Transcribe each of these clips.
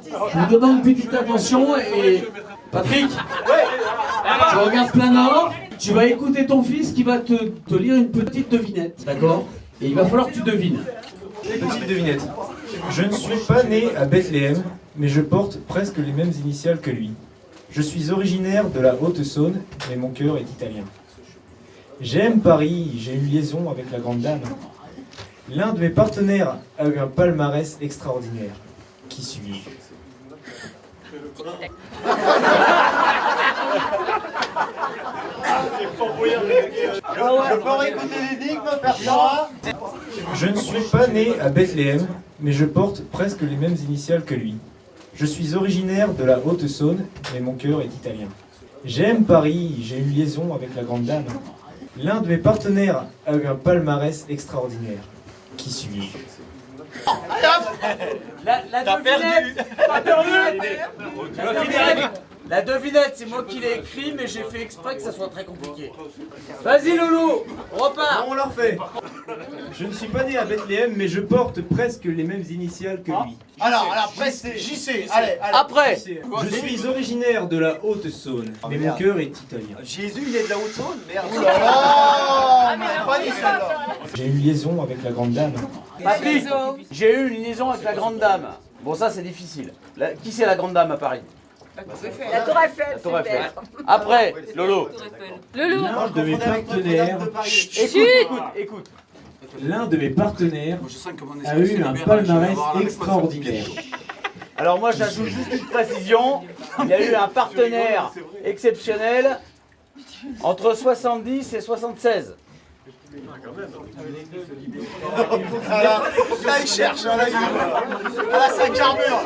Je vous demande une petite attention et... Patrick, tu regardes plein nord, tu vas écouter ton fils qui va te lire une petite devinette, d'accord? Et il va falloir que tu devines. Petite devinette. Je ne suis pas né à Bethléem, mais je porte presque les mêmes initiales que lui. Je suis originaire de la Haute-Saône, mais mon cœur est italien. J'aime Paris, j'ai une liaison avec la grande dame. L'un de mes partenaires a eu un palmarès extraordinaire. Qui suis-je? Je ne suis pas né à Bethléem, mais je porte presque les mêmes initiales que lui. Je suis originaire de la Haute-Saône, mais mon cœur est italien. J'aime Paris, j'ai une liaison avec la grande dame. L'un de mes partenaires a eu un palmarès extraordinaire. Qui suis-je? La devinette. La devinette, c'est moi qui l'ai écrit, mais j'ai fait exprès que ça soit très compliqué. Vas-y Loulou, repars. On leur fait. Je ne suis pas né à Bethléem, mais je porte presque les mêmes initiales que lui. Alors, presque, JC, allez. Après. Je suis originaire de la Haute-Saône, mais mon cœur est italien. Jésus, il est de la Haute-Saône, merde. Oh là là, pas dit celle-là. J'ai une liaison avec la grande dame. Patrick, j'ai eu une liaison avec la grande dame. Bon, ça c'est difficile. Qui c'est la grande dame à Paris? La Tour Eiffel. La Tour Eiffel. Après, Lolo. Loulou. L'un de mes partenaires, Écoute. l'un de mes partenaires a eu un palmarès extraordinaire. Alors moi j'ajoute juste une précision. Il y a eu un partenaire exceptionnel entre 70 et 76. Là, il cherche, là, ça carbure.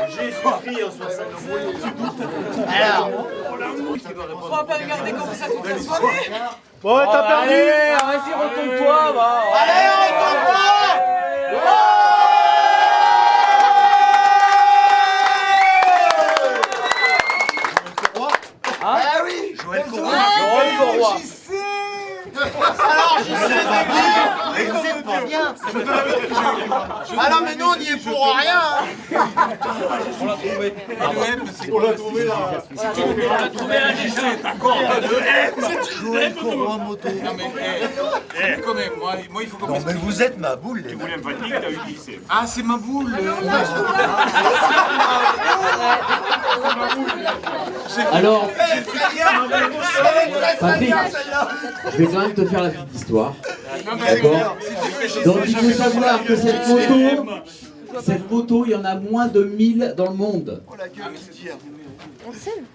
Jésus-Christ en 76. Alors, On va pas le garder comme ça toute la soirée. Bon, t'as perdu. Allez, vas-y, retourne-toi, va. allez, on retourne pas. Hein? Ah oui, Joël Corroy. Alors, mais vous êtes pas bien. Ah non, mais nous, on n'y est pour rien. On l'a trouvé. On l'a trouvé là. On l'a trouvé là déjà. D'accord. Joël Corroy moto. Non mais, quand même, moi il faut qu'on... Non, mais vous êtes ma boule, les Tu mecs. voulais un panique, t'as eu lycée. Ah, c'est ma boule. Alors, Patrick, celle-là. je vais quand même te faire la petite histoire. Non mais D'accord. Donc il faut savoir que cette moto, il y en a moins de 1000 dans le monde. Oh la gueule qui tire.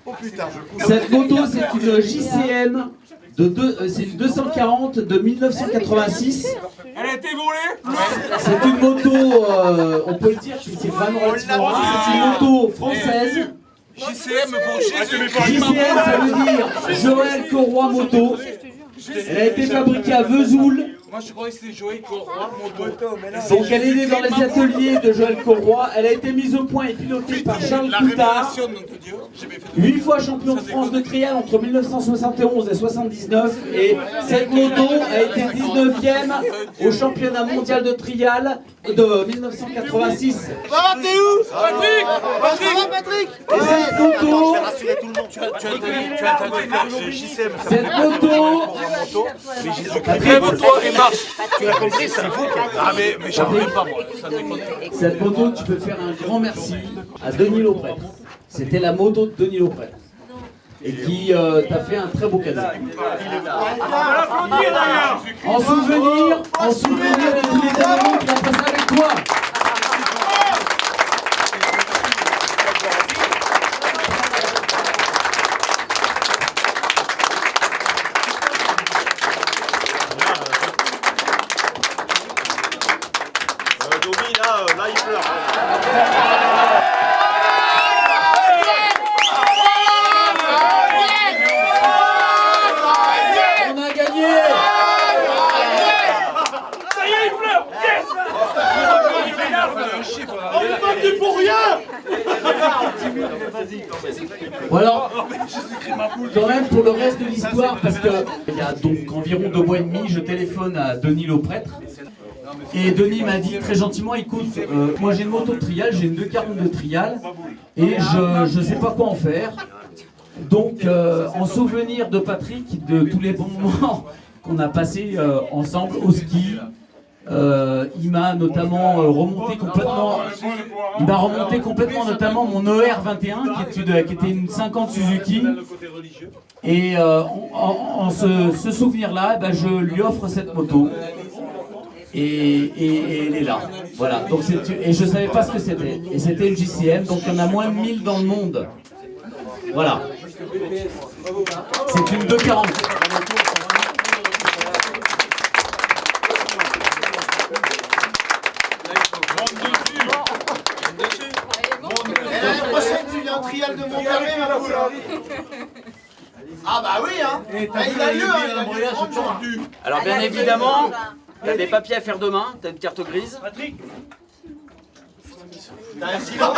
Oh putain, je coupe. Cette moto, c'est une JCM c'est une 240 de 1986. elle a été volée. C'est une moto, on peut le dire, c'est vraiment relativement rare. C'est une moto française. JCM pour Jésus. JCM, ça veut dire Joël Corroy Moto. Elle a été fabriquée à Vesoul. Moi je croyais que c'était Joël Corroy, moto. Donc elle est née dans les ateliers de Joël Corroy. Elle a été mise au point et pilotée par Charles La Coutard. révélation de notre Dieu. J'ai fait 8 fois champion de France de trial entre 1971 et 79. Et cette moto a été 19e au championnat mondial de trial de 1986. Ah, t'es où Patrick. Ça va, Patrick? Et cette moto, Rassurer tout le monde. Tu as entendu que JCM, ça cette moto, mais Jésus. Lève-toi et marche. Tu as compris ça? Ah mais j'en reviens pas moi. Ça déconne. cette moto, tu peux faire un grand merci à Denis Lauprêtre. C'était la moto de Denis Lauprêtre. Et qui t'a fait un très beau cadeau. En souvenir de tous les événements qu'il a passé avec toi. Là, il pleure. On a gagné. Ça y est, il pleure. Yes. On est battu pour rien. Bon alors, quand même pour le reste de l'histoire, parce que il y a donc environ 2 mois et demi, je téléphone à Denis Lauprêtre Et Denis m'a dit très gentiment, écoute, moi j'ai une moto de trial, j'ai une 240 de trial, et je ne sais pas quoi en faire. Donc, en souvenir de Patrick, de tous les bons moments qu'on a passés ensemble au ski, il m'a notamment remonté complètement. Il m'a remonté complètement notamment mon ER21 qui était une 50 Suzuki. Et en ce souvenir-là, je lui offre cette moto. Et elle est là. Voilà. Donc et je ne savais pas ce que c'était. Et c'était une JCM, donc il y en a moins de 1000 dans le monde. Voilà. C'est une 240. Et l'année prochaine, tu viens en trial de Montfermé, ma poule. Ah bah oui, hein. Il a lieu, hein. Il a lieu le 30 juin. Alors bien évidemment, t'as des papiers à faire demain, t'as une carte grise. T'as un silence.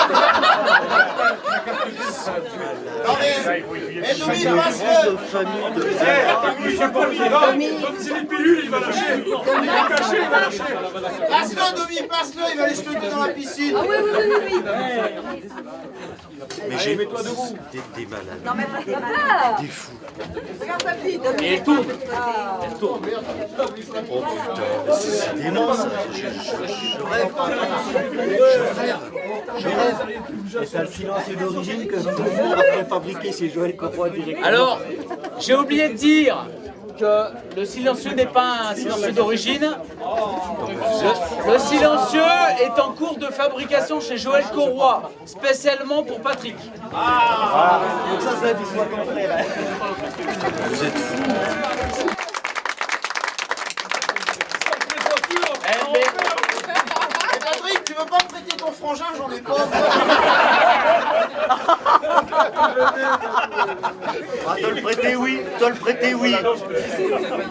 Non mais, Domi, passe-le. C'est les pilules, il va lâcher. Il est caché, il va lâcher. Passe-le, Domi, passe-le. Il va aller se jeter dans la piscine. Ah oui, oui, oui, oui. Mais j'ai des malades. Non, mais pas. Des fous. Regarde ta petite. Et elle tourne. Elle tourne. Oh putain, c'est dément ça. Je rêve. Je rêve. Et t'as le silencieux d'origine que après fabriquer c'est Joël Courroy directement. Alors, j'ai oublié de dire que le silencieux n'est pas un silencieux d'origine. Le silencieux est en cours de fabrication chez Joël Courroy, spécialement pour Patrick. Donc ça du soit ton frère. Vous êtes fous. Patrick, tu veux pas me prêter ton frangin? J'en ai pas. Ah, te le prêter oui, te le prêter oui.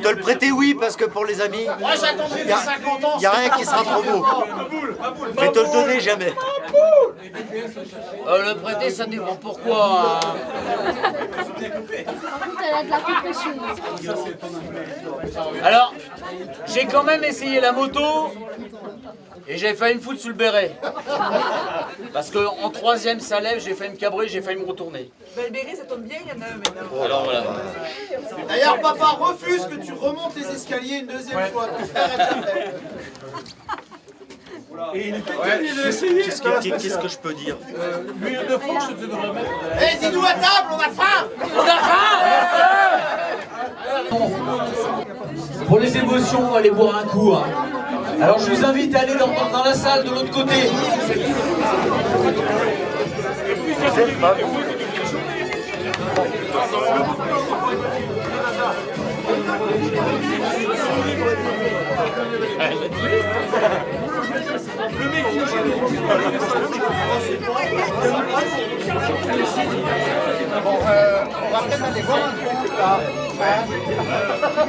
Te le prêter oui parce que pour les amis, Moi j'attendais mes 50 ans. il n'y a rien qui sera trop beau. Mais te le donner jamais. Le prêter, ça dépend pourquoi. Elle a de la compression. Alors, j'ai quand même essayé la moto et j'ai failli me foutre sous le béret. Parce qu'en troisième ça lève, j'ai failli me cabrer, j'ai failli me retourner. Le béret, ça tombe bien, il y en a un maintenant. Alors voilà. D'ailleurs, papa refuse que tu remontes les escaliers une deuxième fois. Ton frère a déjà fait. Qu'est-ce que je peux dire? Eh, dis-nous à table, on a faim. Pour les émotions, on va aller boire un coup. Hein. Alors je vous invite à aller dans la salle de l'autre côté. On va peut-être aller boire un coup.